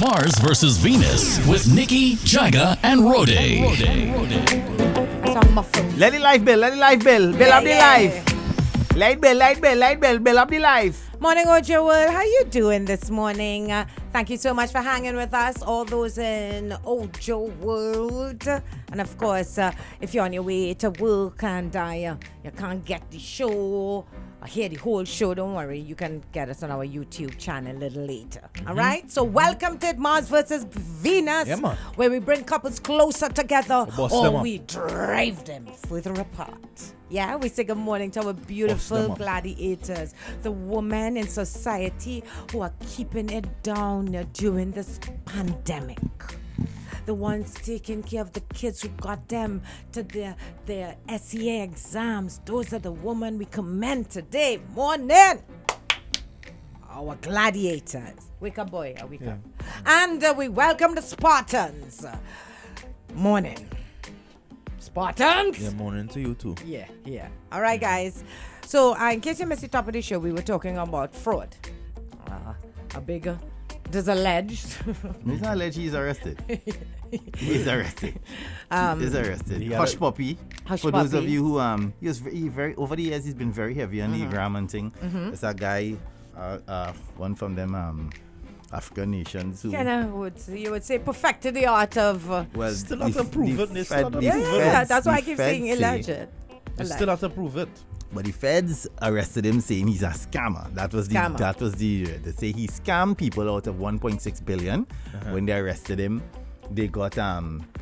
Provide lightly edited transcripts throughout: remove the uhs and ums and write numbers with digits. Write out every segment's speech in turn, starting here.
Mars versus Venus with Nikki, Jaiga, and Rode. Let the life bill, let the life bill. Bill up the life. Light bill, light bill, light bill, bill up the life. Morning, Ojo World. How you doing this morning? Thank you so much for hanging with us, all those in Ojo World. And of course, if you're on your way to work and you can't get the show or hear the whole show, don't worry. You can get us on our YouTube channel a little later. All right? So welcome to Mars versus Venus, where we bring couples closer together or we drive them further apart. Yeah, we say good morning to our beautiful gladiators, the women in society who are keeping it down during this pandemic. The ones taking care of the kids who got them to their SEA exams. Those are the women we commend today. Morning! Our gladiators. Wake up, boy. Wake up. And we welcome the Spartans. Morning. Spartans. Yeah, morning to you too. Yeah. All right, guys. So, in case you missed the top of the show, we were talking about fraud. There's alleged. He's not alleged, he's arrested. He's arrested. Hushpuppi. For those of you who he was very over the years, he's been very heavy on the gram and thing. There's a guy, one from them African nations who you would say perfected the art of still not to prove it. That's why I keep saying alleged. Still have to prove it. But the feds arrested him saying he's a scammer. That was they say he scammed people out of 1.6 billion. When they arrested him, they got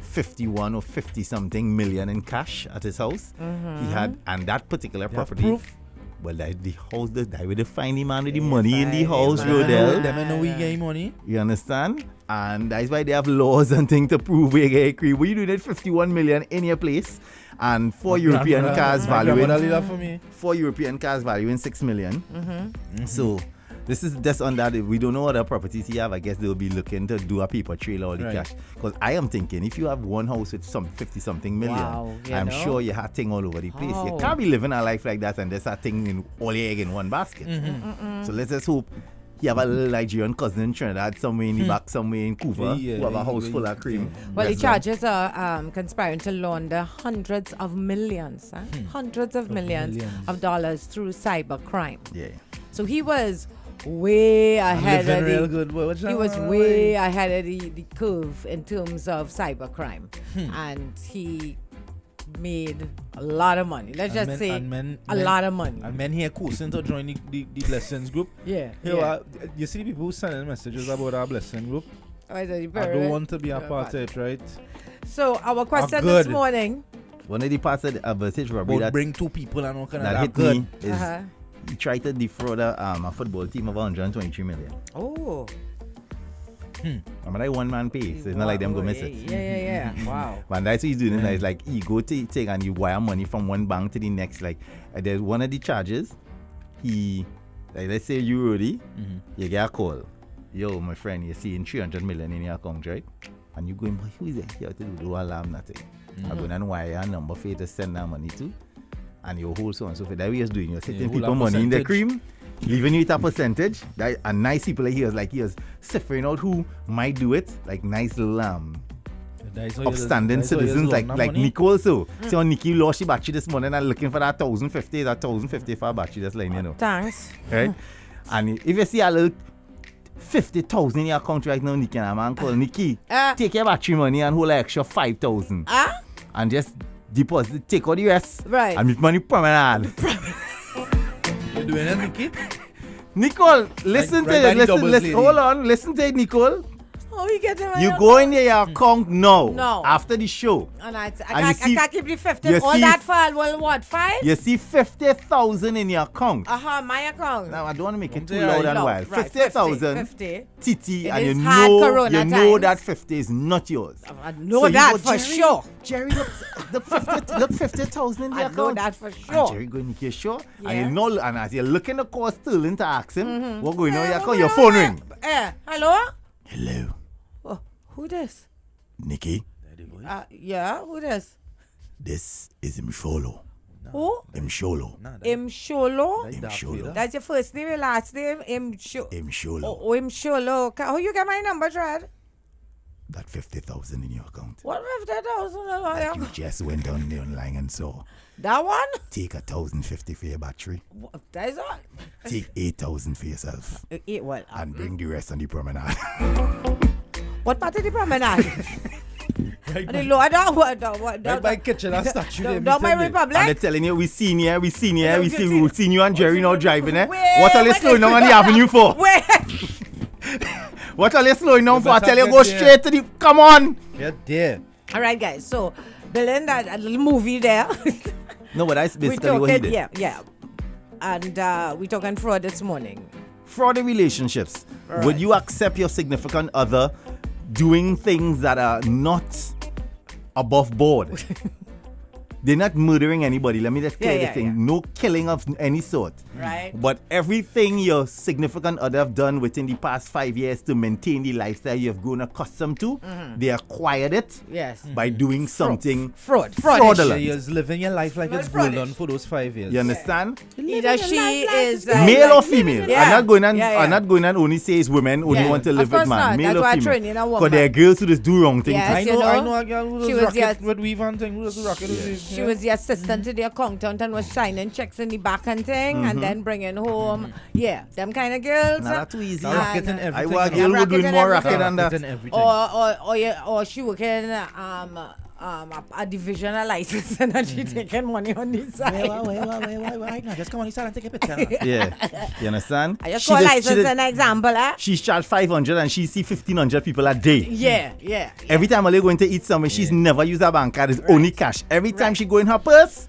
51 or 50 something million in cash at his house. He had, and that particular property. Proof? Well, the house, they will find the man with the money in the house, Rodell. Them know we get money. You understand? And that's why they have laws and things to prove we get agree. What you doing at 51 million in your place? And four European cars valuing 6 million. So this is just on that. We don't know what other properties he have. I guess they'll be looking to do a paper trail or the cash. Because I am thinking if you have one house with some 50 something million, I'm sure you have thing all over the place. You can't be living a life like that and there's a thing in all your egg in one basket. So let's just hope you have a little Nigerian cousin in Trinidad, somewhere in the back, somewhere in Cuba, who have a house full of cream. Well, the charges are conspiring to launder hundreds of millions of dollars through cyber crime. Yeah. So he was way ahead of the curve in terms of cyber crime, and he made a lot of money. Let's just say a lot of money. And men here coursing to join the blessings group. You see the people who sending messages about our blessing group. I don't want to be a part of it, right? So our question this morning. One of the parts of the advantage that bring two people and all kind that hit me is he tried to defraud a football team of 123 million. Oh. I mean, that one man pay, so it's not like them go miss it. Yeah. Wow. But that's what he's doing. It's like he go take and you wire money from one bank to the next. Like there's one of the charges. Let's say you Rudy, you get a call. Yo, my friend, you're seeing 300 million in your account, right? And you going, who is it? You have to do alarm nothing. I'm going to wire a number for you to send that money to, and you hold so and so forth. That way you're doing. You're setting people money in the cream. Leaving you with a percentage, and nice people like he was ciphering out who might do it, like nice little upstanding citizens like Nicole. So Nikki lost she battery this morning and looking for that 1,050 for a battery just like Thanks. Right? And if you see a little 50,000 in your account right now, Nikki and a man called Nikki, take your battery money and hold an extra 5,000 and just deposit, take all the rest, and make money permanent. You doing it, Nikki? Nicole, listen to it. Listen. Hold on. Listen to it, Nicole. Oh, you get it. You go in your account now. No. After the show. And I can't keep the 50. All that for what? 5? You see 50,000 in your account. My account. Now I don't want to make it too loud and wild. 50,000. 50. TT, and you know that 50 is not yours. I know that for sure. Jerry, look 50,000 in the account. I know that for sure. And Jerry going, you sure? Yeah. And you know, and as you're looking to call Sterling to ask him, what going on in your account? Your phone ring. Hello? Hello. Oh, who this? Nikki. Yeah, who this? This is Msholo. Who? Imsholo. Imsholo? That's your first name, your last name? Imsholo. Oh, Imsholo. How you get my number, Dread? That 50,000 in your account. What 50,000? That you just went on the online and saw. That one? Take 1,050 for your battery. What? That is all? Take 8,000 for yourself. And bring the rest on the promenade. What part of the promenade? Right the lower down, what? Right by kitchen and statue. Down by Republic? And they're telling you, we seen you and Jerry now driving there. What are they slowing down on the avenue for? Where? What are they slowing down for? I tell you, go straight to the... Come on! Yeah, dear. All right, guys. So, Dylan, that little movie there. No, but that's basically what he did. Yeah. And we talking fraud this morning. Fraud in relationships. Right. Would you accept your significant other doing things that are not above board? They're not murdering anybody. Let me just clear the thing. Yeah. No killing of any sort. Right. But everything your significant other have done within the past 5 years to maintain the lifestyle you've grown accustomed to, they acquired it by doing something fraudulent. You're living your life like it's golden for those 5 years. You understand? Either she is male or female. I'm not going and only say it's women only want to live with man. Male or female. Because there are girls who just do wrong things. I know a girl who does rocket with weave and thing. Who does rocket. She was the assistant to the accountant and was signing checks in the back and thing and then bringing home. Yeah, them kind of girls. Not that too easy. I want a girl who doing more racket than that. Or she working a division of license and she taking money on this side. Wait. Now just come on inside and take a picture. Yeah, you understand? I just call license an example, She's charged 500 and she see 1,500 people a day. Yeah. Every time Ale going to eat somewhere, she's never used a bank card. It's only cash. Every time she go in her purse,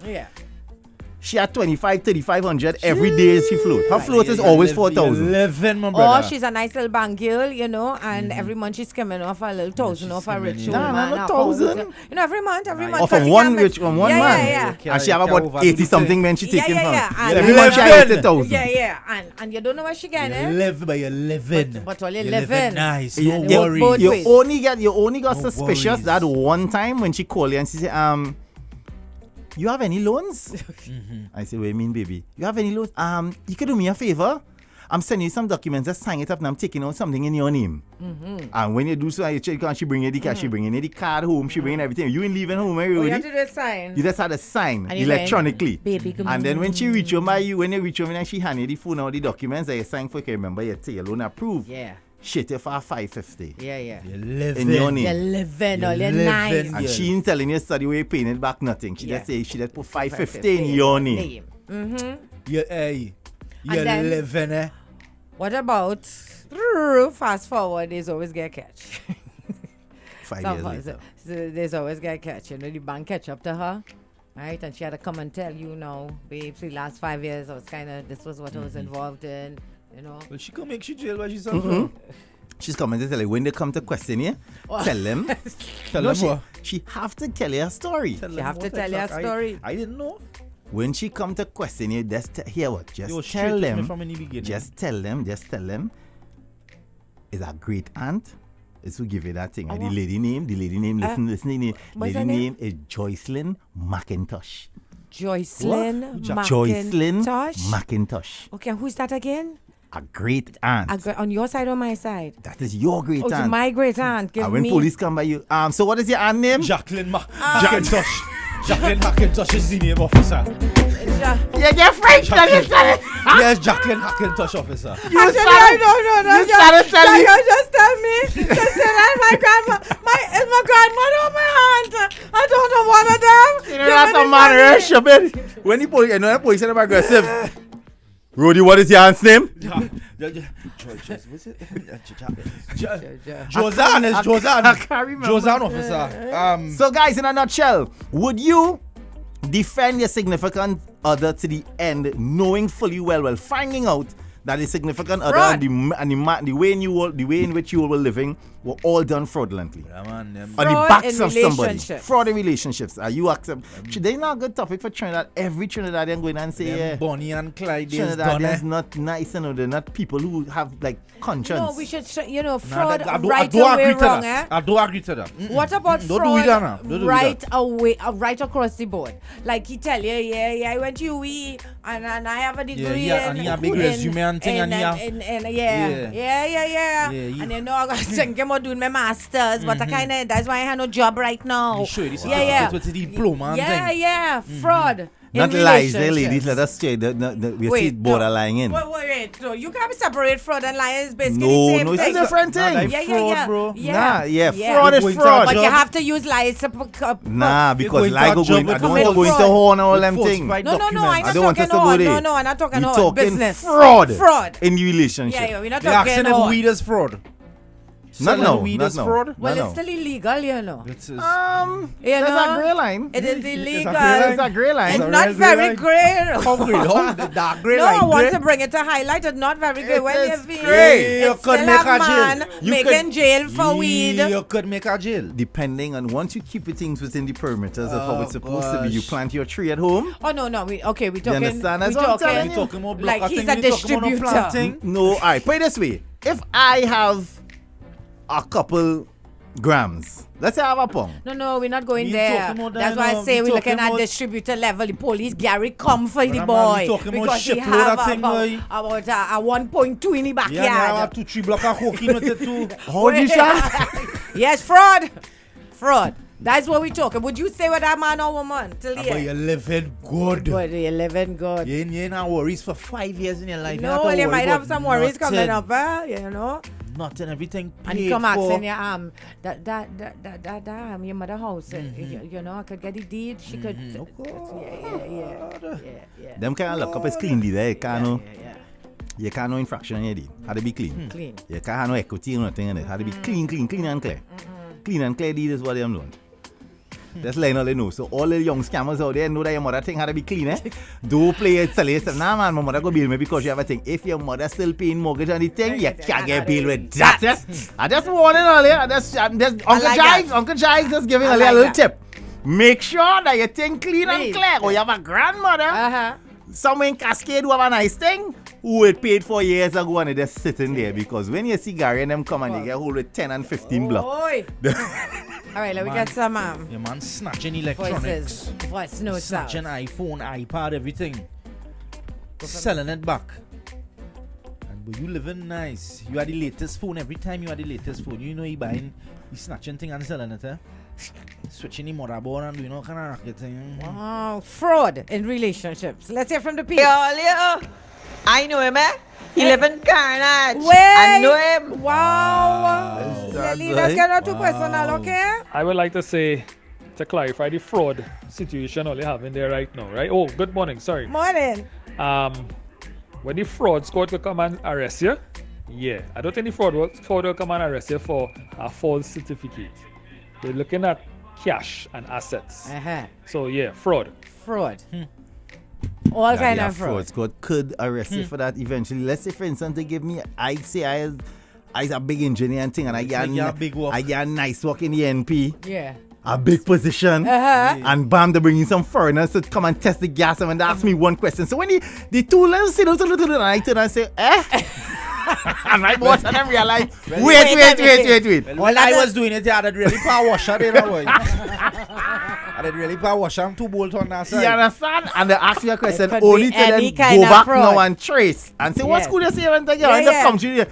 she had 3,500 every day she float. Her float is always 4,000. Or she's a nice little bank girl, and every month she's coming off a little 1,000 off a rich woman. Not 1,000. Every month. Or from one man. And she have about 80 something men she taking from. Every month she has 80,000. Yeah. And you don't know where she getting it. Live by your living. But all you living. Nice. No worries. You only got suspicious that one time when she called you and she said, you have any loans? I said, what do you mean, baby? You have any loans? You could do me a favor. I'm sending you some documents. Just sign it up and I'm taking out something in your name. And when you do so, you check, she bring you the cash, she bring you the card home, she bring everything. You ain't leaving home, you have to do a sign. You just had to sign electronically. Baby, and then when she reach home by you, when you reach home and she hand you the phone or the documents that you sign for, you can remember you take your loan approved. Yeah. Shit, you for 550. Yeah. You're living. In your name. You're living. You're nice. And she ain't telling you study where you paying it back nothing. She just say she just put 550 in your name. You're living, eh? What about fast forward? There's always get catch. 5 years later. There's always get catch. The bank catch up to her. Right? And she had to come and tell you, babes, the last 5 years I was this was what I was involved in. Well, she can make you jail where she's from. She's coming to tell you when they come to question you, tell them. She have to tell you a story. She have to tell you a story. I didn't know. When she come to question you, just hear what? Just tell them. Just tell them. Is a great aunt. It's who give you that thing. The lady name. Listen. The lady name is Joycelyn McIntosh. Joycelyn McIntosh. Okay, who's that again? A great aunt. On your side or my side? That is your great aunt. My great aunt. When police come by you, so what is your aunt name? Jacqueline McIntosh. Jacqueline McIntosh is the name officer. You get French, Yes, Jacqueline McIntosh officer. No. You just tell me. Just say that my grandmother or my aunt. I don't know one of them. That's a man, when the police said I'm aggressive. Rudy, what is your aunt's name? Josanne officer. So guys, in a nutshell, would you defend your significant other to the end, knowing fully well, finding out that the significant other and the way in which you were living were all done fraudulently. Yeah, man, on the backs of somebody. Fraud in relationships. Are you accept? There's not a good topic for Trinidad. Every Trinidadian going and say, yeah, Bonnie and Clyde Trinidadians not nice, they're not people who have like conscience. No, we should, fraud right away wrong, eh? I do agree to that. What about fraud right across the board? Like he tell you, I went to UE and I have a degree and he have big resume and thing and and you know I got thinking about doing my masters, but that's why I have no job right now. With the diploma and thing. Fraud. Not lies, ladies. Let us say we see borderline in. Wait. So you can't separate fraud and lying. It's basically the same thing. No, it's a different thing. Fraud, bro. Fraud is fraud. But you have to use lies. Because lie go going. I don't want to go into horn all them things. No. I don't want us to go there. No, I'm not talking horn. Business. Fraud in relationship. We're not talking horn. Weed is fraud. Not now. Fraud? Well, it's still illegal, you know. There's a grey line. It is illegal. There's a grey line. It's not very grey. How grey? The dark grey no, line. I want to bring it to highlight. It's not very grey. When is you grey. You could make a jail. Making jail for weed. You could make a jail. Depending on once you keep things within the perimeters of how it's supposed to be. You plant your tree at home. Oh no. We talking. You understand? That's what I'm telling you. Talking about like he's a distributor. No, alright. Put it this way. If I have a couple grams. Let's say I have a pound. No, we're not going there. That's why I say we're looking at distributor level. The police, Gary, come for the boy. Because he have about 1.2 in the backyard. Yeah, I have 2-3 blocks of cocaine with it too. How do you shot? Yes, fraud. That's what we're talking. Would you say with that man or woman? But you're living good. You're living good. You ain't no worries for 5 years in your life. No, you might have some worries coming up, you know. Nothing, everything paid and you come asking your your mother house, you know, I could get the deed, she could. Yeah. Them kind of look up as clean deed, eh? You can't no infraction in your deed. Had to be clean. Clean. You can't have no equity or nothing in it. Had to be clean and clear. Clean and clear deed is what I'm doing. That's letting all they know. So all the young scammers out there know that your mother thing had to be clean, eh? Don't play it silly. Nah, man, my mother go bill me because you have a thing. If your mother still paying mortgage on the thing, you can't get bill with that. I just warning earlier. Uncle Jaiga just giving a little tip. Make sure that your thing clean and clear. Or you have a grandmother, somewhere in Cascade who have a nice thing, who it paid for years ago and it just sitting there. Because when you see Gary and them come and they get hold with 10 and 15 blocks. All right, let me get some your man snatching electronics, voice notes, snatching iPhone, iPad, everything, selling it back. But you living nice. You are the latest phone. Every time you are the latest phone, you know you buying, you snatching thing and selling it, eh? Switching the motherboard and doing all kind of racket thing. Wow, fraud in relationships. Let's hear from the people. I know him, eh? He live in Carnage. I know him. Wow. Let's get out to personal, okay? I would like to say, to clarify the fraud situation all you have in there right now, right? Oh, good morning, sorry. Morning. When the fraud squad could come and arrest you, yeah. I don't think the fraud will come and arrest you for a false certificate. They're looking at cash and assets. So, yeah, fraud. All kind of fraud. Squad could arrest you for that eventually. Let's say, for instance, they give me, I a big engineer and thing, and I get a nice work in the NP. Yeah. A big position. And bam, they bring in some foreigners to come and test the gas and they ask me one question. So when the two letters sit down, and I turn and say, and my boss and them realize, wait. Well, I was doing it, I did really power washer there, boy. I did really power washer, I'm too bold on that side. You understand? And they ask you a question only to then go back now and trace and say, what school you say when you in the country?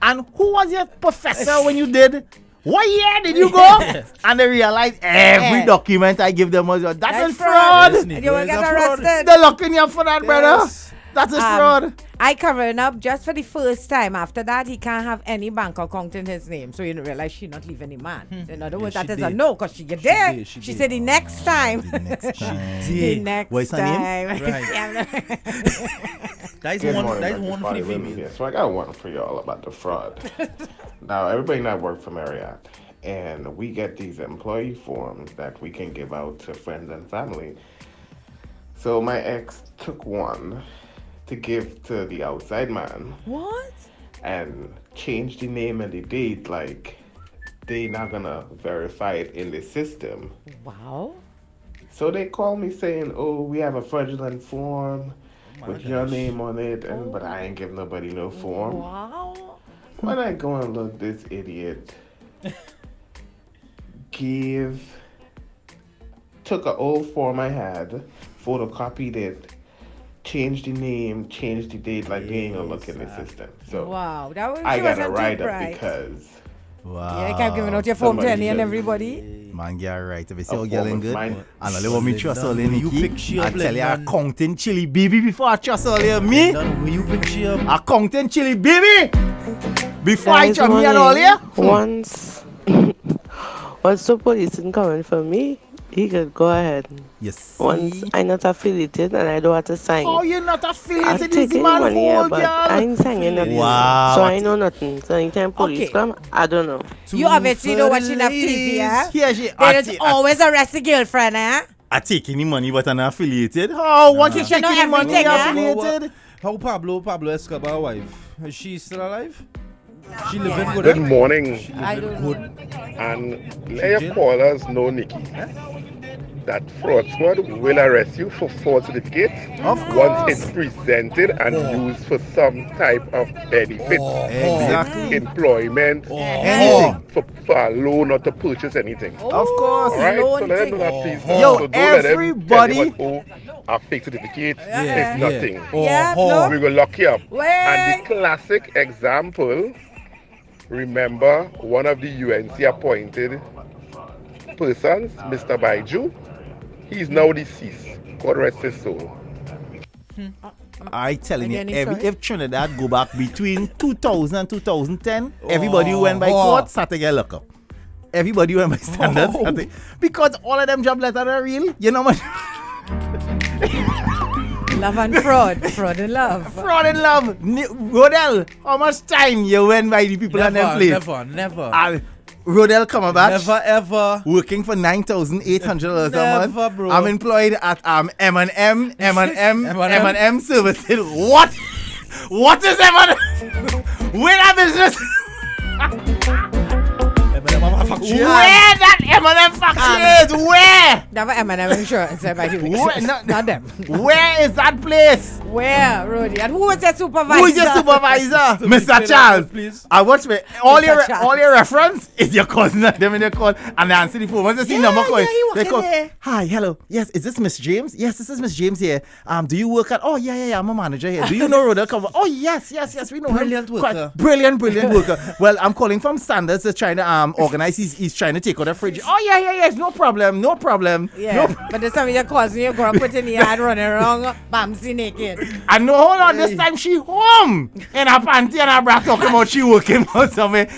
And who was your professor when you did? What year did you go? And they realize every document I give them was that's fraud. You will get arrested. They're locking you up for that, brother. That is fraud. I covered up just for the first time. After that, he can't have any bank account in his name. So you realize she's not leaving the man. In other words, that is a no, because she get there. She said the next time. The next time. The next What's her time. name? Right. That's one for the female. So I got one for y'all about the fraud. Now, everybody not work for Marriott. And we get these employee forms that we can give out to friends and family. So my ex took one to give to the outside man What? and change the name and the date, like they not gonna verify it in the system. Wow. So they call me saying, "Oh, we have a fraudulent form with your gosh. name on it," and but I ain't give nobody no form. Wow. When I go and look, this idiot took an old form I had, photocopied it, changed the name, changed the date, like they ain't gonna look in the system. So Wow. That was, I she got a wasn't too write up bright. because Wow. Yeah, you can't give out your form to Somebody any and should- everybody. Man, get right. If you see A how form girl of good, mine. and I want me trust all in You Nikki, pick she I up tell like you, man. accounting chili baby before I trust all in me. When you pick she up, Accounting chili baby before I Guys, trust me and all morning. here. Once, once the police isn't coming for me, he could go ahead. Yes. Once I'm not affiliated and I don't have to sign. Oh, you're not I'm affiliated, taking easy the man, money here, hold but I girl. ain't signing nothing. Wow. So I know nothing. So anytime police Okay. come, I don't know. You obviously don't watch enough TV, eh? Here she, There is always arrest a girlfriend, eh? I taking the money, but I'm not affiliated. Oh, what you You know taking the money? everything, You're eh? affiliated. how Pablo Escobar wife? Is she still alive? She living good. Good eh? morning, I don't know. and let your callers know, Nikki, that fraud squad will arrest you for fraud certificate Of once course. it's presented and used for some type of benefit, Exactly. employment, Anything. for a loan or to purchase anything. Of course. All right, so loan let them thing. know that, please. Yo, So don't let them everybody- tell you what, a fake certificate is nothing. Yeah, Oh, We will lock you up. Wait. And the classic example, remember one of the UNC appointed persons, Mr. Baiju, he's now deceased. God rest his soul. I telling you, Again, sorry? if Trinidad go back between 2000 and 2010, everybody who went by court sat to get locked up. Everybody who went by standards. Because all of them job letters are real. You know what? Love and fraud. Fraud and love. Fraud in love. Rodel, how much time you went by the people on them place? never. Rodel coming back. Never ever. Working for $9,800 a month. Never, bro. I'm employed at M&M M&M. Services. What? What is M&M? Where that business? Where that M&M factory is? Where? Never M&M insurance, by the way. Where? No, Not them. Where is that place? Where, Rody? And who was their supervisor? Who is your supervisor? Mr. Charles. Please. I watch me. All Mr. Charles. your reference is your cousin and them in their call and they answer the phone. Once they see number calling, he they working call. there. Hi, hello. Yes, is this Miss James? Yes, this is Miss James here. Do you work at? Oh yeah. I'm a manager here. Do you know Rhoda? Come. Oh yes. We know him. Brilliant worker. Brilliant worker. Well, I'm calling from Standards. They're trying to organize. He's trying to take out a fridge. Oh yeah. No problem. Yeah, but this time you're causing you're going to put in your hand running around, bamsy naked. And no, hold on, this time she home in her panty and her bra talking about she working for somewhere.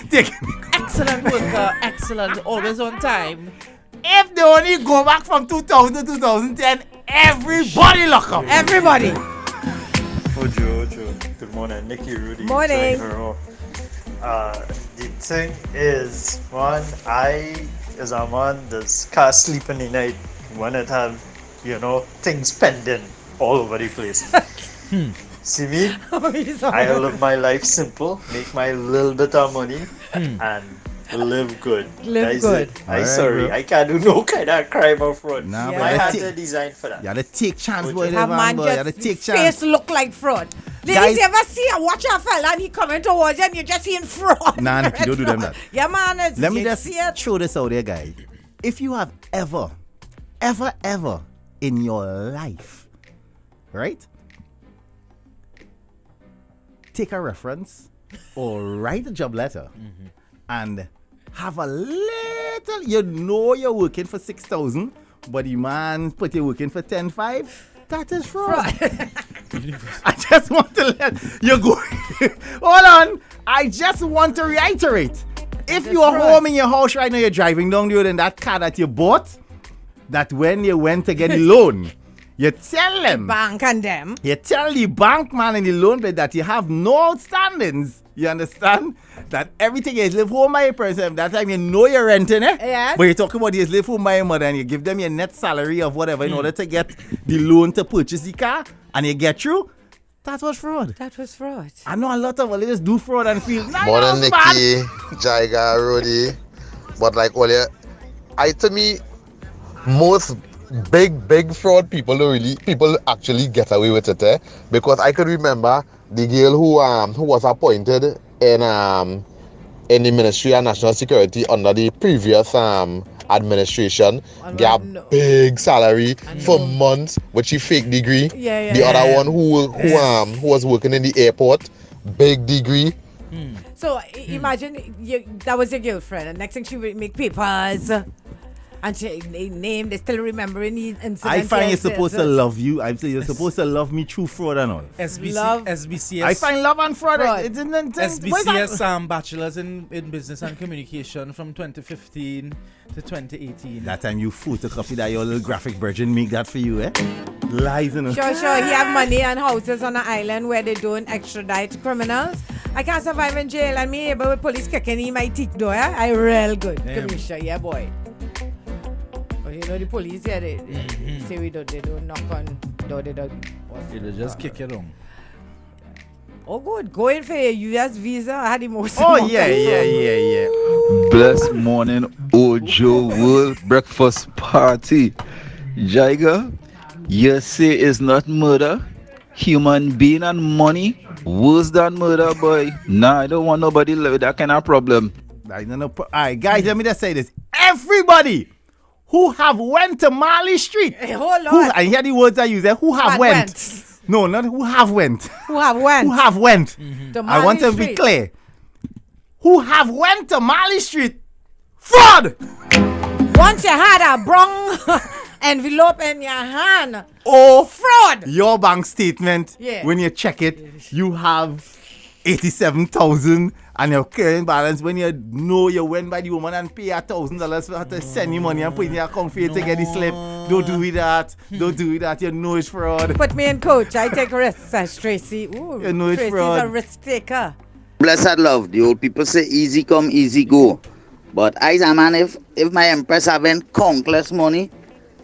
Excellent worker. Excellent. Always on time. If they only go back from 2000 to 2010, everybody lock up. Everybody. Ojo. Good morning, Nikki, Rudy. Morning. The thing is, one, I, as a man, can't sleep in the night when it have, things pending all over the place. See me? I live my life simple, make my little bit of money, and live good. Live That's good. it. Alright, Sorry, bro. I can't do no kind of crime or fraud. Nah, Yeah. My but hands you are designed for that. gotta take chance, boy. Have man You gotta just take face chance. look like fraud. Ladies, Guys- you ever see a watch a fella and he coming towards you and you're just seeing fraud? Nah, Nikki, don't do them that. Yeah, man. Let me you just see it. throw this out there, guys. If you have ever in your life, right? Take a reference or write a job letter and have a little, you're working for 6,000, but the man put you working for 10,500. That is fraud. I just want to let you go. Hold on. I just want to reiterate. If you are home in your house right now, you're driving down the road in that car that you bought, that when you went to get the loan, you tell them, Bank and them. you tell the bank man in the loan bed that you have no outstandings. You understand? That everything is live home by a person. That time you know you're renting it. Yes. But you're talking about you live home by your mother and you give them your net salary of whatever in order to get the loan to purchase the car and you get through. That was fraud. That was fraud. I know a lot of us do fraud and feel More than Nikki, Jaiga, Rudy. But like earlier, to me, most big fraud people actually get away with it, because I could remember the girl who was appointed in the Ministry of National Security under the previous administration got big salary for months with she fake degree. The other one who was working in the airport, big degree. So imagine that was your girlfriend, and next thing she would make papers. And she name, they still remembering the incident. I find you're supposed to love you. I'm saying you're supposed to love me through fraud and all. SBCS. I find love and fraud. SBCS bachelors in business and communication from 2015 to 2018. That time you photocopy that your little graphic virgin make that for you, Lies, you know. Sure. He have money and houses on an island where they don't extradite criminals. I can't survive in jail and me able with police kicking in my teeth door. I real good. Commissioner, yeah boy. You know the police here, they say they don't knock on door, they just kick it on. Oh good, going for a US visa, I had the most. Oh yeah. Blessed morning, Ojo World Breakfast Party. Jaiga, you say it's not murder? Human being and money? Worse than murder, boy. Nah, I don't want nobody live with that kind of problem. Alright, guys, let me just say this. Everybody who have went to Marley Street. Hold on. I hear the words I use there. Who have went. No, not who have went. Who have went. Who have went. I want to be clear. Who have went to Marley Street. Fraud! Once you had a brown envelope in your hand. Oh, fraud! Your bank statement, when you check it, you have 87,000 and your current balance, when you know you went by the woman and pay $1,000 for her to send you money and put in your account for you to get the slip. Don't do that. Don't do that. You know it's fraud. Put me in, coach. I take risks, says Tracy. Ooh, you know it's Tracy's fraud. a risk taker. Blessed love. The old people say easy come, easy go. But I say, man, if my empress having countless money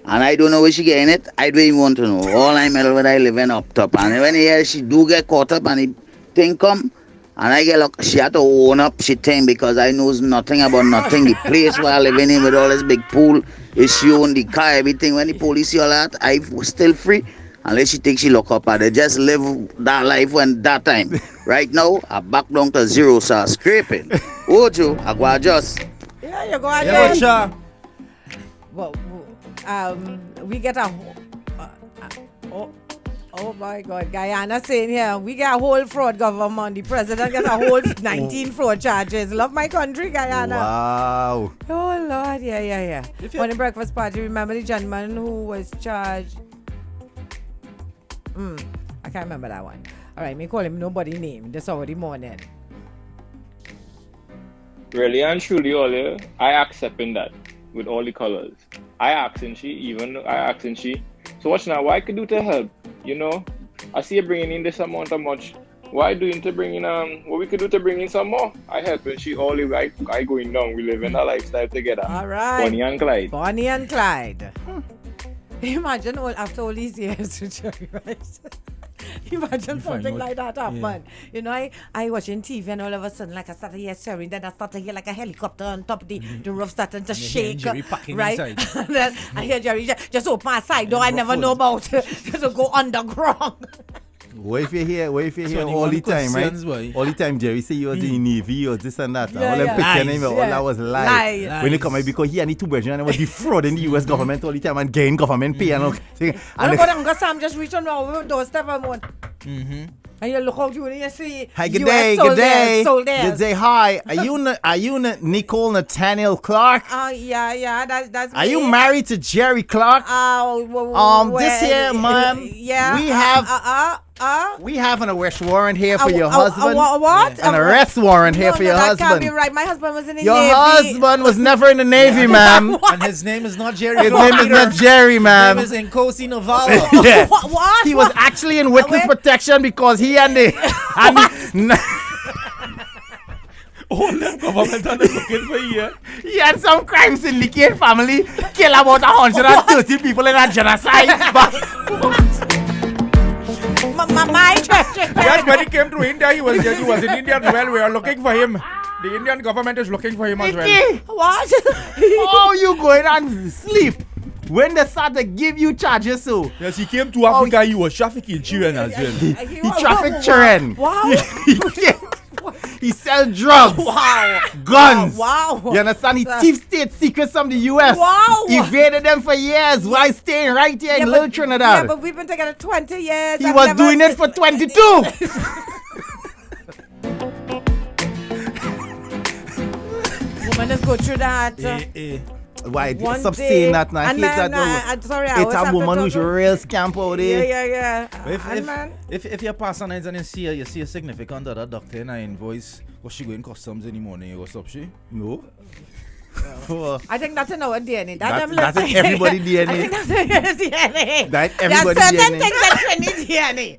and I don't know where she getting it, I don't even want to know. All I know when I living up top. And when she do get caught up and the thing come, and I get look, she had to own up she thing because I knows nothing about nothing. The place where I living in with all this big pool, is she own the car, everything. When the police see all that, I was still free. Unless she think she lock up and they just live that life when that time. Right now, I back down to zero, so scraping. Ojo, I go adjust. Yeah, you go adjust. Yeah, well, we get a oh my God, Guyana saying here, we get a whole fraud government. The president gets a whole 19 fraud charges. Love my country, Guyana. Wow. Oh Lord, yeah. On the breakfast party, remember the gentleman who was charged? I can't remember that one. All right, me call him nobody name. This already morning. Really and truly, Ollie, I accepting that with all the colors. I asking she. So watch now, what I could do to help? You know, I see you bringing in this amount of much. What I doing to bring in what we could do to bring in some more? I helping she all the way. I going down. We live in a lifestyle together. All right. Bonnie and Clyde. Bonnie and Clyde. Imagine after all these years, right? Imagine something like that happen. You know, I watching TV and all of a sudden, like I started hear sirens, then I started hear like a helicopter on top of the roof starting to shake. Right? And then I hear Jerry just open my side door. I never know about just go underground. What if you hear all the time, right? All the time Jerry say you was in the Navy or this and that. All them picture name, all that was lies. When they come out because he and the two brethren and was defrauding the US government all the time and getting government pay and all thing. And I'm just reach on our doorstep and one. And you look out you and you see hi, good day. Good day, hi. Are you Nicole Nathaniel Clark? Yeah, that's me. Are you married to Jerry Clark? This here, ma'am. Yeah. We have an arrest warrant here for your husband. What? An arrest warrant here for your husband. That can't be right. My husband was in the Navy. Your husband was never in the Navy, ma'am. And his name is not Jerry. His name is not Jerry, ma'am. His name is Nkosi Navala. Yeah. What? He was actually in witness protection because he and the all them government are looking for you. He had some crime syndicate family, kill about 130 people in a genocide. My my treasury. Yes, when he came to India, he was in India as well. We are looking for him. The Indian government is looking for him as well. Nikki, What? how you going and sleep when they start to give you charges so? Yes, he came to Africa. He was trafficking children as well. He traffic children. Wow. He sell drugs. Wow. Guns. Wow. You understand? He thief state secrets from the US. Wow. Evaded them for years while staying right here in Little Trinidad. Yeah, but we've been together 20 years. He was doing it for 22. Women just go through that. Why? One Stop day- saying that now. and Hate man, that. I'm sorry, I It's always a have to woman talk who's about- real scamp out there. Yeah. If, man. if you pass on and you see a significant other doctor in her invoice, was she going customs in the morning? You go stop she? No. I think that's in our DNA. That's in everybody DNA. I think that's in DNA. That There are everybody certain DNA. things that's in the DNA.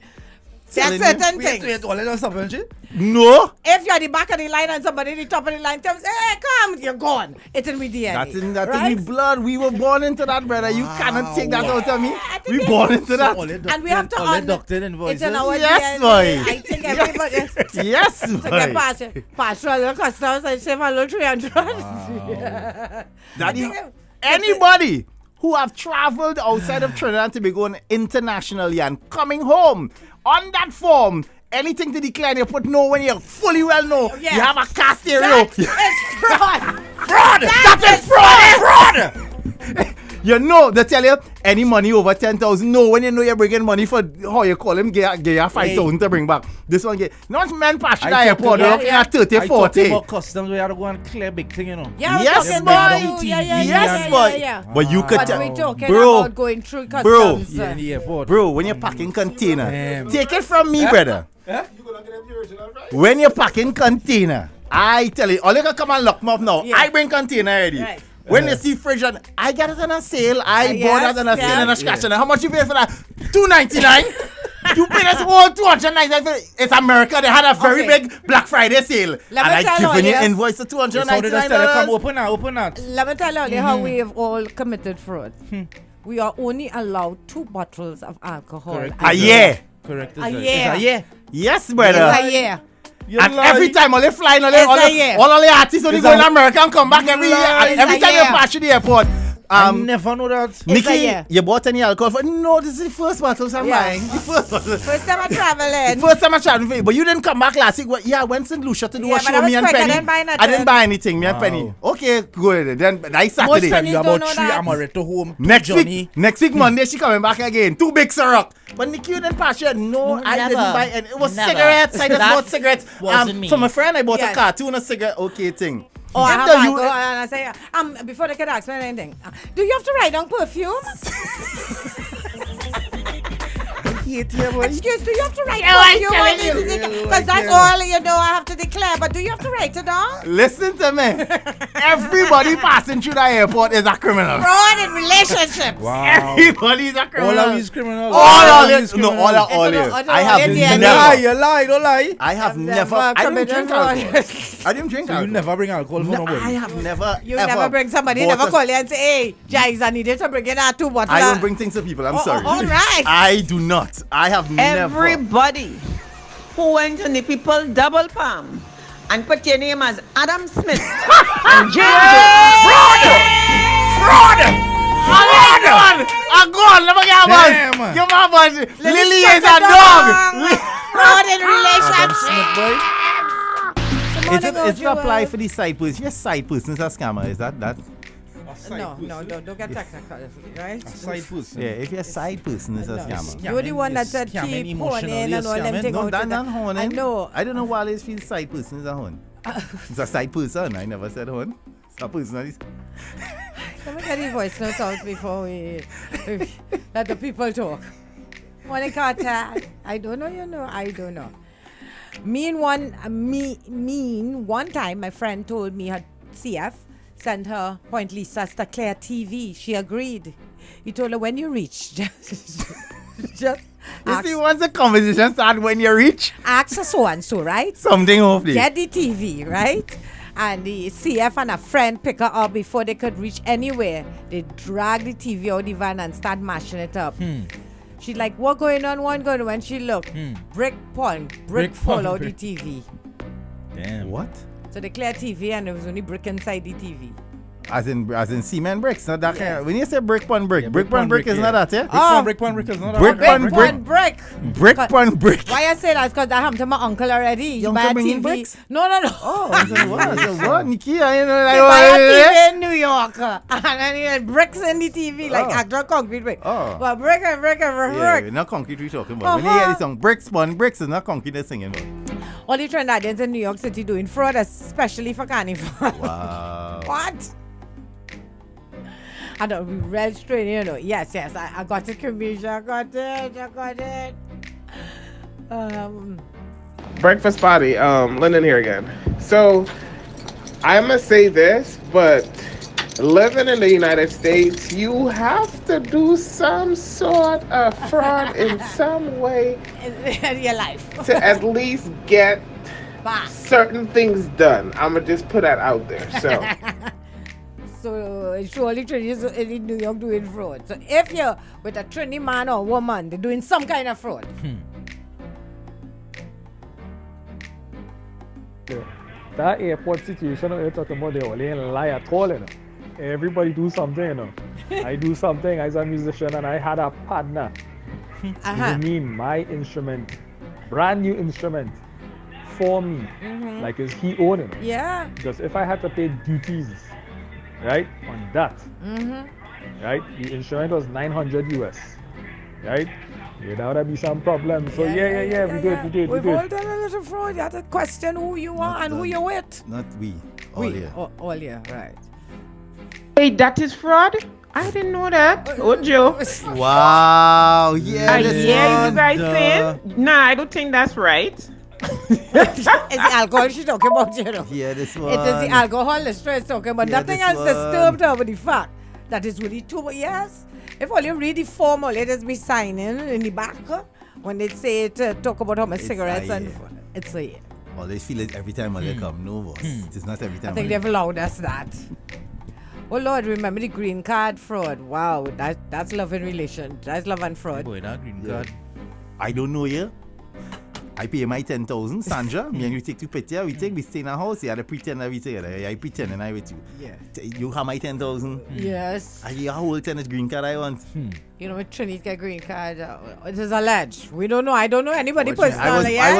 There are certain things. Wait, all that stuff, isn't she? No. If you're at the back of the line and somebody at the top of the line tells, hey, come, you're gone. It's in the DNA. That's in right? the blood. We were born into that, brother. You cannot take that out of me. We born into that. And we have to all the honor. doctor invoices. It's in our Yes, DNA. boy. I think everybody. Yes, To boy. get past all customs and save a little 300. That is, anybody who have traveled outside of Trinidad and Tobago internationally and coming home on that form, anything to decline, you put no when you fully well know Yeah. you have a car stereo. That is fraud. Fraud! That is fraud! You know, they tell you any money over 10,000. No, when you know you're bringing money for how you call him, get you 5,000 to bring back. This one get not men pass the airport. You're looking at 30, I 40. talking about customs. We have to go and clear big thing, you know. Yeah, we're Yes, talking boy. about Yes, boy. But you could But tell, we're talking bro, about going through bro, customs. Yeah, in the airport. bro, when you're packing container, Damn. take it from me, brother. When you're packing container, I tell you, all you can come and lock me up now. Yeah. I bring container already. Right. When you see fridge, on, I get it on a sale. I bought yes, it on a sale and a yeah. scratch. And how much you pay for that? $2.99. You pay this whole $299. It's America. They had a very Okay. big Black Friday sale, and me I tell given you you. invoice of So did I tell you, come $299. open that. Let me tell you how we have all committed fraud. We are only allowed 2 bottles of alcohol. Correct. A year. Correct. A is it? year. It's a year. Yes, brother. It's a year. You And lie. every time, all they flying, all It's a year. the artists only It's go a- in America and come back every year. lie. And every It's a time you year. pass through the airport. I never know that. It's a Nikki, year. you bought any alcohol? For, no, this is the first bottles I'm Yeah. buying. The first bottle. First time I'm traveling. First time I traveled for you, but you didn't come back last week. Well, yeah, I went to St. Lucia to do Yeah, a but show, I was me and quick. I Penny. didn't buy I nothing. didn't buy anything, me and Wow. Penny. Okay, good. Then next Most Saturday. Pennies You don't about know 3 that. amaretto home. Next Johnny. week, Monday, she coming back again. 2 big syrup. But Nikki, you didn't pass yet. No, I never. didn't buy any. It was Never. cigarettes. I just That bought cigarettes. wasn't me. From a friend, I bought Yes. a cartoon, a cigarette. Okay, thing. Oh, I If have the to you- go and I say, before they could ask me anything, do you have to write down perfume? Excuse, do you have to write perfume? Because that's all you know I have to declare. But do you have to write it down? Listen to me. Everybody passing through the airport is a criminal. Fraud in relationships. Wow. Everybody's a criminal. All of these criminals. All these of no, criminals. all of All you. of I have all You never. lie, you lie, don't lie. I have Never never. I didn't committed drink fraud. alcohol. I didn't drink So you alcohol. never bring alcohol for No, nobody. I have never. You ever never bring somebody, bought never a- call you and say, hey, Jaiga, I needed to bring in our 2 bottles. I don't bring things to people. I'm Oh, sorry. all right. I do not. I have never. Everybody who went on the people double palm and put your name as Adam Smith and I'm gone. Let me get Damn. one. Give my one. Lily shut is the a door. dog. Fraud in relationships. Is it apply for the side person? Yes, side person is a scammer. Is that? No, don't get technical, right? Side person. Yeah, if you're a side person, it's a scammer. You're the one that said Scamming keep emotionally, honing and all them scamming. things. No, that's not honing. I know. I don't know why they feel side person is a hon. It's a side person. I never said hon. It's a person. Let me get the voice notes out before we let the people talk. Monica, I don't know, I don't know. Mean one time, my friend told me her CF sent her Point Lisa to clear TV. She agreed. He told her when you reach, just You ask, see, once the conversation starts when you reach ask her so and so, right? something hopefully. Get the TV, right? And the CF and a friend pick her up before they could reach anywhere. They drag the TV out the van and start mashing it up. She's like, what going on? When she look, brick fall out the TV. Damn. What? So they clear TV and there was only brick inside the TV. As in cement bricks, not that kind. When you say brick pon brick, Yeah, brick pon brick is not that, yeah? Brick pon brick is not Brick that. pon brick. Brick pon brick. Why I say that? Because that happened to my uncle already. He Your buy a uncle bringing TV. bricks? No. Oh, I said, what? I said, what? Nikki, I know He like buy a what? TV in New York. And then he had bricks in the TV, like Oh. actual concrete brick. Oh. But brick and brick and Yeah, brick. not concrete we talking about. When you hear the song bricks pon bricks, it's not concrete they're singing about. All the Trinidadians in New York City doing fraud, especially for carnival. Wow. What? I don't be real straight, you know. Yes, I got it, Kamisha. I got it. Breakfast party, Lyndon here again. So, I must say this, but living in the United States, you have to do some sort of fraud in some way in your life to at least get Bah. certain things done. I'm gonna just put that out there. So, So surely Trinidad in New York doing fraud. So if you're with a Trini man or woman, they're doing some kind of fraud. That airport situation that you're talking about, they only ain't lie at all, you know. Everybody do something, you know. I do something as a musician and I had a partner. Uh-huh. Give me my instrument, brand new instrument for me. Like it's he own it. Yeah. Because if I had to pay duties, right, on that, right, the instrument was 900 US, right? There would be some problems. So yeah, we did. We've all done a little fraud. You have to question who you are and who you're with. Not we. All here. All here, right. Wait, that is fraud? I didn't know that. Oh, Joe. Wow. Yeah. I this hear you one, guys duh. saying. Nah, I don't think that's right. It's the alcohol she's talking about, you know. Yeah, this one. It is the alcohol the stress talking about. Yeah, Nothing this else one. disturbed her with the fact that it's really too. But yes, if all you read the form, all it is be signing in the back when they say it, talk about how much It's cigarettes a and year. it's a year. All they feel it every time when they come. No, boss. It's not every time. I think they've allowed us that. Oh Lord, remember the green card fraud? Wow, that's love and relation. That's love and fraud. Boy, that green card. I don't know you. I pay my 10,000, Sandra. Me and you take two picture. We stay in a house. You had to pretend that we together. I pretend and I with you. Yeah. You have my 10,000. Yes. I get a whole tennis green card I want. You know, Trinity get green card. It is alleged. We don't know. I don't know anybody Watch me. personally. I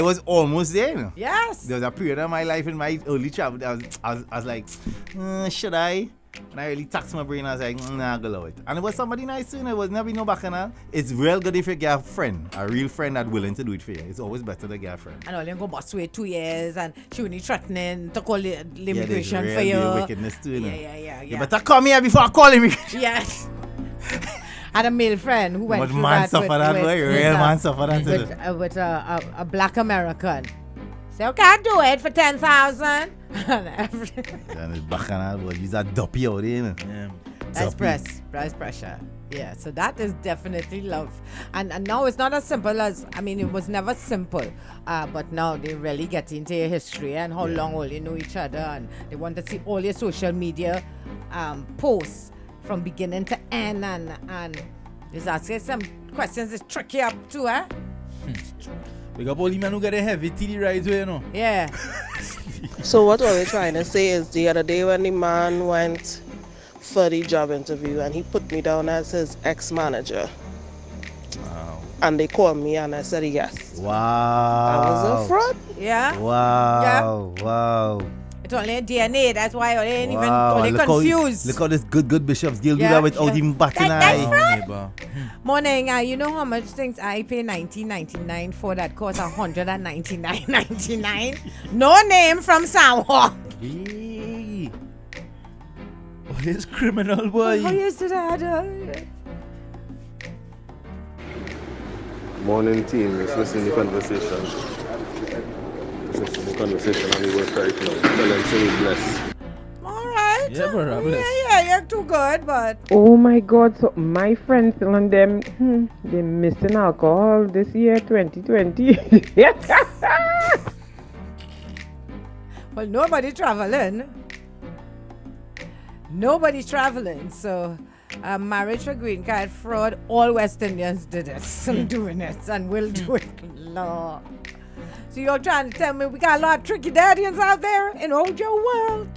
was almost there. You know? Yes. There was a period of my life in my early childhood. I was like, should I? And I really taxed my brain. I was like, nah, go allow it. And it was somebody nice too. It was never no bacchanal. It's real good if you get a friend, a real friend that's willing to do it for you. It's always better to get a friend. And all you go boss wait 2 years and she only threatening to call the Yeah, immigration there's for you. real wickedness too. You know? Yeah. You better come here before I call immigration. Yes. I had a male friend who went But through man that suffer that way. Real man suffer that with a black American. Say, okay, I'll do it for 10,000. And it's bacchanal, but use that duppy out there, you know. Yeah. That's Duppy. price pressure. Yeah, so that is definitely love. And now it's not as simple as, I mean, it was never simple. But now they really get into your history and how long all you know each other. And they want to see all your social media posts from beginning to end. And just asking some questions is tricky up too, eh? We got all the men who get a heavy TD rides, you know. Yeah. So what we're trying to say is the other day when the man went for the job interview and he put me down as his ex-manager. Wow. And they called me and I said yes. Wow. I was a fraud. Yeah. Wow. Wow. It's only a DNA, that's why they ain't even Wow. only Look confused. Look how this good Bishop's Guild do Yeah, that without even batting an That's eye. fraud. Morning, you know how much things I pay $19.99 for that cost $199.99? No name from Samoa. Hey. Oh, this criminal boy. How used to that? Morning team, let's listen to the conversation. Let's listen to the conversation and we work right now. Tell them to be blessed. Alright. Yeah, brother, bless. Yeah, you're too good, but Oh my God! So my friends and them, they missing alcohol this year, 2020. well, nobody's traveling. Nobody's traveling, so marriage for green card fraud. All West Indians did it. Doing it and will do it. Lord. So you're trying to tell me we got a lot of tricky daddians out there in Ojo world?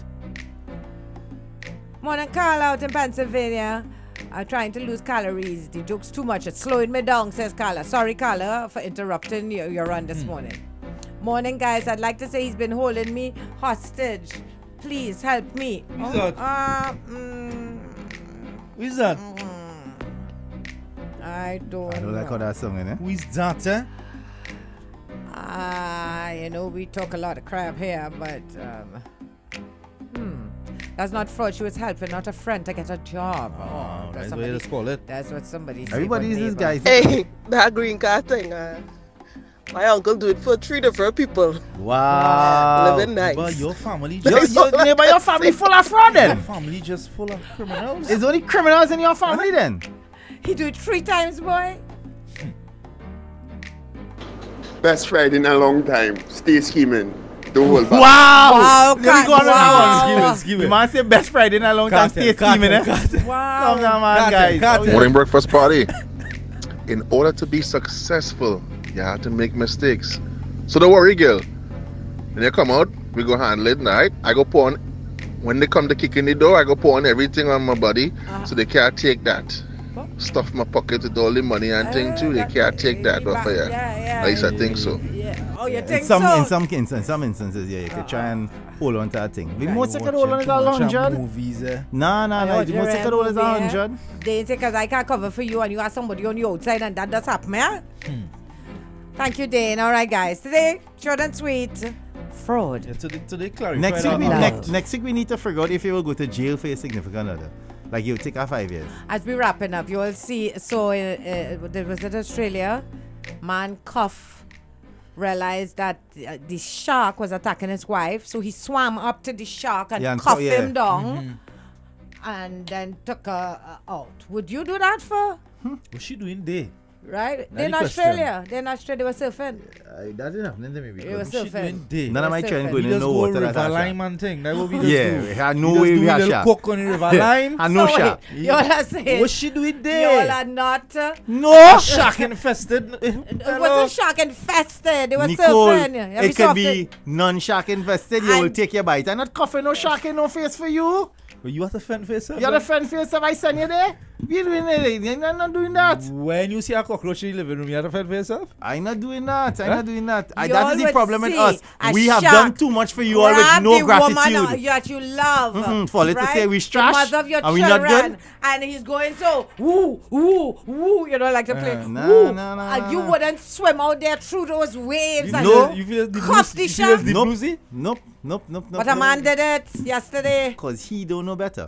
Morning, Carl out in Pennsylvania. I'm trying to lose calories. The joke's too much. It's slowing me down, says Carla. Sorry, Carla, for interrupting your run this morning. Morning, guys. I'd like to say he's been holding me hostage. Please help me. Who's that? Who's that? I don't know. like how that song, innit? Who is that, eh? You know, we talk a lot of crap here, but that's not fraud. She was helping, not a friend, to get a job. That's what you call it. That's what somebody said. Everybody's these guys. Hey, that green card thing, my uncle do it for 3 different people. Wow. Living nice. But your family Your family full of fraud then? Your family just full of criminals. Is only criminals in your family then? He do it 3 times, boy. Best friend in a long time. Stay scheming. The whole back. Wow! Let me Cat, go on wow. one. The man say best friend in a long time. Stay scheming, eh? Wow. Come down, man, guys. Morning breakfast party. In order to be successful, you have to make mistakes. So don't worry, girl. When you come out, we go handle it, right? I go pour on, when they come to kick in the door, I go pour on everything on my body so they can't take that. Stuff my pocket with all the money and thing too. They can't take that off of you. At least I think so. Oh, you think In some instances, yeah, you could try and hold on to that thing. The most you could hold on is 100. Movies, eh? No. The most you could hold is 100. They say, because I can't cover for you and you have somebody on your outside and that does happen, yeah? Thank you, Dane. All right, guys. Today, short and sweet. Fraud. Yeah, today clarify Next week we need to figure out if you will go to jail for a significant other. Like you take 5 years. As we wrapping up, you will see. So, was it Australia? Man cuff realized that the shark was attacking his wife, so he swam up to the shark and cuffed him down, and then took her out. Would you do that for? What's she doing there? Right? They're in Australia. They were surfing. That didn't happen to me. They were surfing. None of my children going in no water. River Lime and thing. That what we just do. We had no way we had shark. Cook on the River Lime. And no shark. Y'all are saying. What's she doing there? Y'all are not. No! Shark infested. It wasn't shark infested. They were Nicole, surfing. it could be non-shark invested. You will take your bite. I'm not coughing no shark in no face for you. But you have to fend for yourself. You have to fend for yourself. I send you there. You're doing it. You're not doing that. When you see a cockroach in the living room, you have to fend for yourself? I'm not doing that. That is the would problem with see us. a We have shark done too much for you all with grab no the gratitude. woman that you love. For let's say we trash. The mother of your and we children. not good. And he's going so woo, woo, woo. You know, like to play. No. And you wouldn't swim out there through those waves. You feel the cuff the shark. Nope. But a man did it yesterday. Because he don't know better.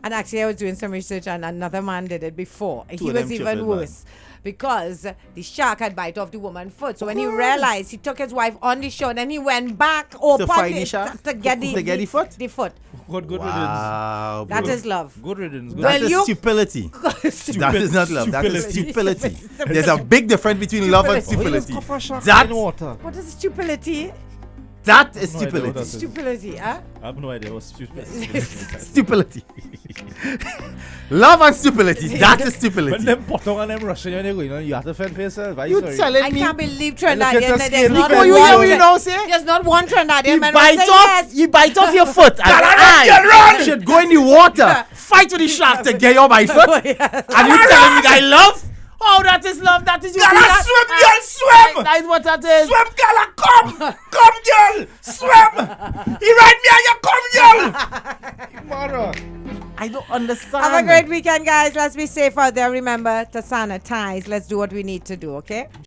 And actually, I was doing some research, and another man did it before. He of them was even tripled, worse because the shark had bite off the woman's foot. So when he realized, he took his wife on the shore, and he went back to find the shark to get the foot. The foot. Good riddance. That is love. Good riddance. That is stupidity. That is not love. That is stupidity. There's a big difference between love and stupidity. What is stupidity? That is stupidity. Stupidity, huh? I have no idea what stupidity is. Stupidity. Love and stupidity. That is stupidity. When them potong and them rushing and they go, you have to fend for yourself. You telling me? I can't believe Trinidadian. There's not one. You know, say? There's not one Trinidadian man. You bite off your foot. And I should go in the water, fight with the shark to get your my foot. And you telling me I love? Oh, that is love. That is you. Gala, swim, girl, swim. That is what that is. Swim, gala, come, girl, swim. He ride me and you come, girl. I don't understand. Have a great weekend, guys. Let's be safe out there. Remember to sanitize. Let's do what we need to do, okay?